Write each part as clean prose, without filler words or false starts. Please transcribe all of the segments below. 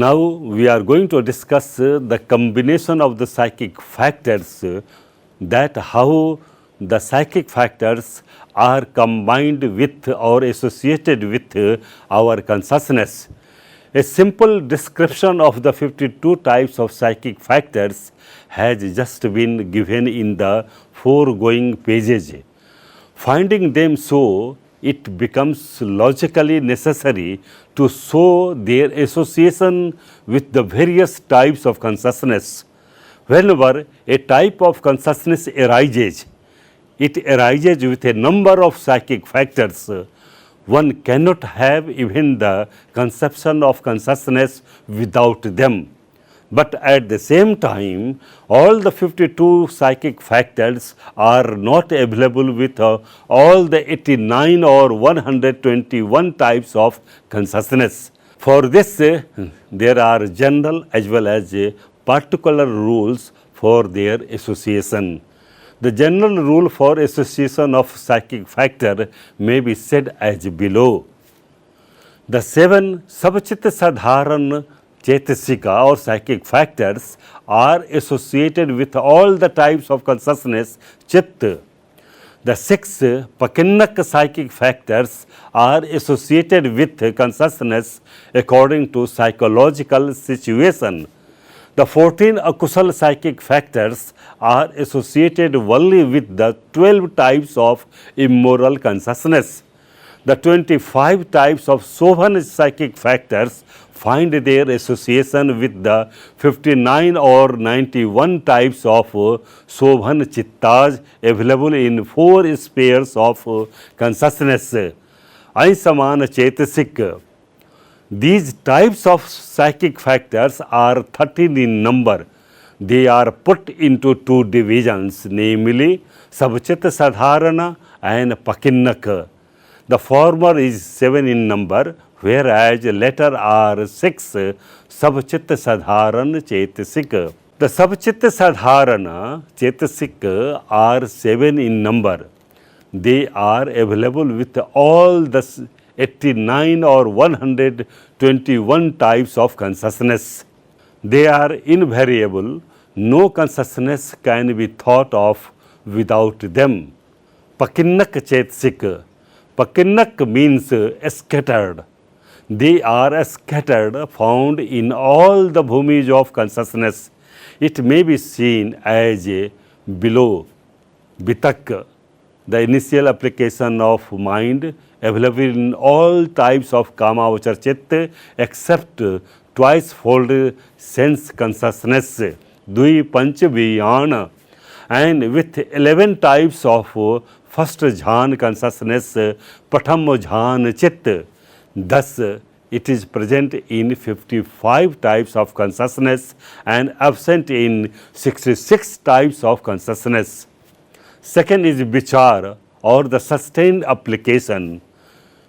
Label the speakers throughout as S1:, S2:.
S1: Now we are going to discuss the combination of the psychic factors, that how the psychic factors are combined with or associated with our consciousness. A simple description of the 52 types of psychic factors has just been given in the foregoing pages. Finding them so, it becomes logically necessary to show their association with the various types of consciousness. Whenever a type of consciousness arises, it arises with a number of psychic factors. One cannot have even the conception of consciousness without them. But at the same time, all the 52 psychic factors are not available with all the 89 or 121 types of consciousness. For this, there are general as well as particular rules for their association. The general rule for association of psychic factor may be said as below. The 7 Sabchit Sadharan Chetasika or psychic factors are associated with all the types of consciousness Chitta. The 6 Pakinnak psychic factors are associated with consciousness according to psychological situation. The 14 Akusal psychic factors are associated only with the 12 types of immoral consciousness. The 25 types of Sobhan psychic factors find their association with the 59 or 91 types of Sobhan Chittas available in 4 spheres of consciousness. Aisaman Chetasik. These types of psychic factors are 13 in number. They are put into 2 divisions, namely Sabchit Sadharana and Pakinnak. The former is 7 in number, whereas latter are 6 Sabchit Sadharan Chetasik. The Sabchit Sadharana Chetasik are 7 in number. They are available with all the 89 or 121 types of consciousness. They are invariable. No consciousness can be thought of without them. Pakinnak Chetasik. Pakinnak means scattered. They are scattered, found in all the bhumis of consciousness. It may be seen as below. Bitak, the initial application of mind, available in all types of Kamavachar Chitta except twice-fold sense consciousness, Dui Panch Viyana, and with 11 types of first jhan consciousness, Pratham jhan Chitta. Thus, it is present in 55 types of consciousness and absent in 66 types of consciousness. Second is Vichar or the sustained application,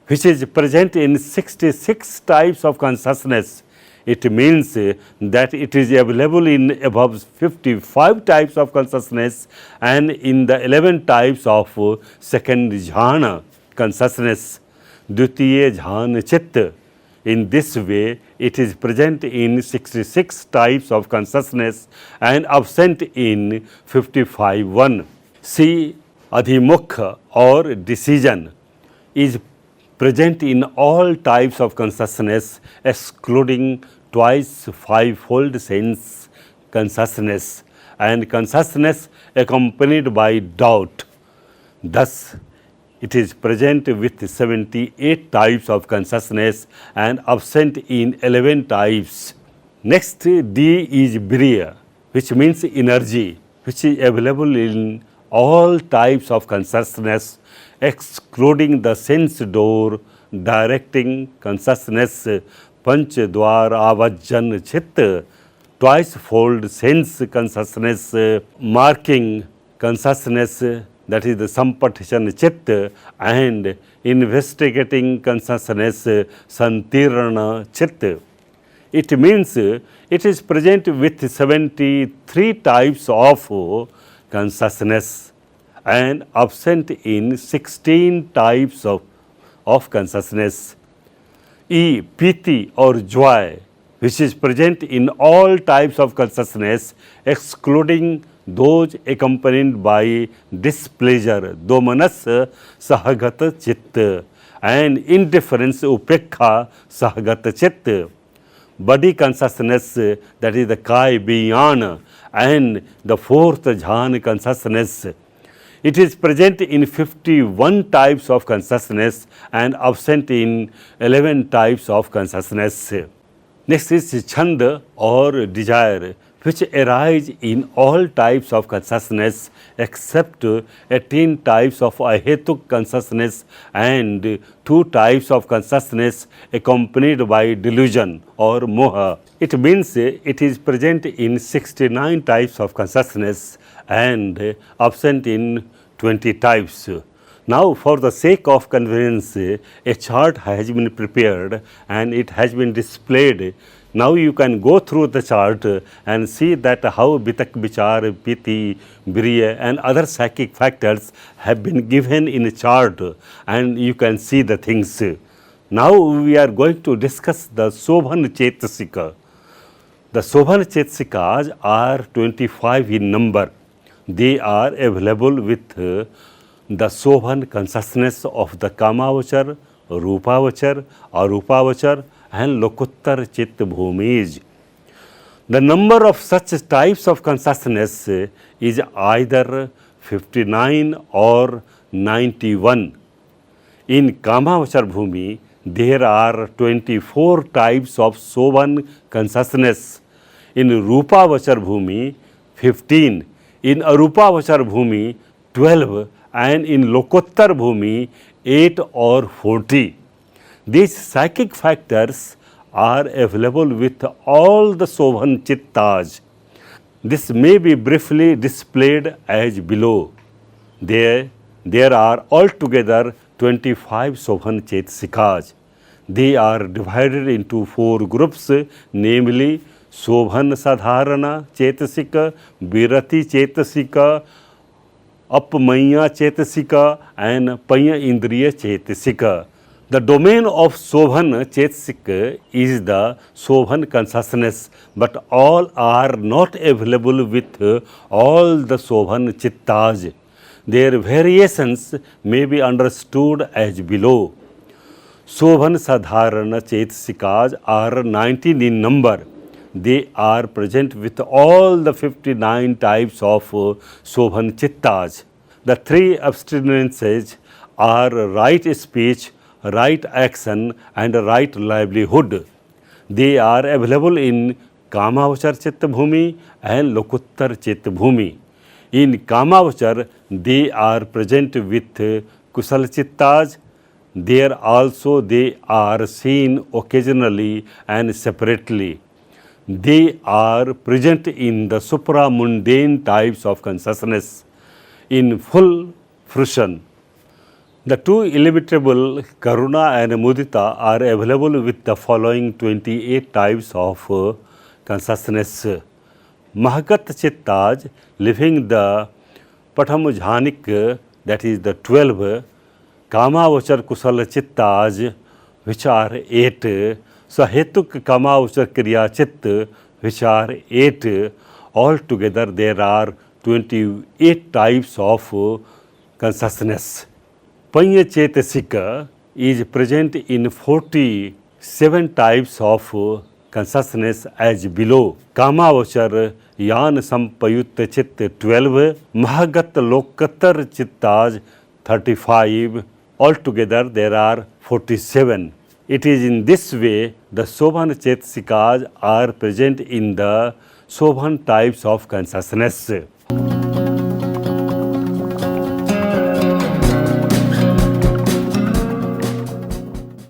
S1: which is present in 66 types of consciousness. It means that it is available in above 55 types of consciousness and in the 11 types of second jhana consciousness, Dvitiya jhana chitta. In this way, it is present in 66 types of consciousness and absent in 55. See, Adhimukha or decision is present in all types of consciousness excluding twice fivefold sense consciousness and consciousness accompanied by doubt. Thus, it is present with 78 types of consciousness and absent in 11 types. Next, D is Briya, which means energy, which is available in all types of consciousness excluding the sense door directing consciousness, Panch Dwar Avajjan Chitta, twice-fold sense consciousness, marking consciousness, that is the Sampatishan Chitta, and investigating consciousness, Santirana Chitta. It means it is present with 73 types of consciousness and absent in 16 types of consciousness. E, piti or joy, which is present in all types of consciousness, excluding those accompanied by displeasure, domanas sahagat chit, and indifference upekha sahagat chit. Body consciousness, that is the kai beyond, and the fourth jhana consciousness. It is present in 51 types of consciousness and absent in 11 types of consciousness. Next is chand or desire, which arise in all types of consciousness except 18 types of ahetuk consciousness and 2 types of consciousness accompanied by delusion or moha. It means it is present in 69 types of consciousness and absent in 20 types. Now, for the sake of convenience, a chart has been prepared and it has been displayed. Now you can go through the chart and see that how Bitak, Vichar, Piti, Briya and other psychic factors have been given in a chart, and you can see the things. Now we are going to discuss the Sobhan Chetasika. The Sobhan Chetasikas are 25 in number. They are available with the Sobhan consciousness of the Kamavachar, Rupavachar, Arupavachar and Lokuttar Chit Bhumis. The number of such types of consciousness is either 59 or 91. In Kamavachar Bhumi, there are 24 types of Sobhan consciousness. In Rupavachar Bhumi, 15. In Arupavachar Bhumi, 12. And in Lokuttar Bhumi, 8 or 40. These psychic factors are available with all the Sobhan Chittas. This may be briefly displayed as below. There are altogether 25 Sobhan Chetasikas. They are divided into 4 groups, namely Sobhan Sadharana Chetasika, Virati Chetasika, Apmaya Chetasika and Panya Indriya Chetasika. The domain of Sobhan Chetasika is the Sobhan consciousness, but all are not available with all the Sobhan Chittas. Their variations may be understood as below. Sobhan Sadharana Chetasikas are 19 in number. They are present with all the 59 types of Sobhan Chittas. The 3 abstinences are right speech, right action and right livelihood. They are available in Kamavachar Chitta Bhumi and Lokuttar Chitta Bhumi. In Kamavachar, they are present with Kusal Chittas. There also they are seen occasionally and separately. They are present in the supramundane types of consciousness in full fruition. The 2 illimitable Karuna and Mudita are available with the following 28 types of consciousness. Mahagat Chittas, living the Patamujhanik, that is the 12, Kamavachar Kusala Chittas, which are 8, Sahetuk Kamavachar Kriya Chitta, which are 8. Altogether there are 28 types of consciousness. Panya Chetasika is present in 47 types of consciousness as below. Kamavachar Yan Sampayutta Chitta 12, Mahagat Lokattar Chittas 35. Altogether there are 47. It is in this way the Sobhan Chetasikas are present in the Sobhan types of consciousness.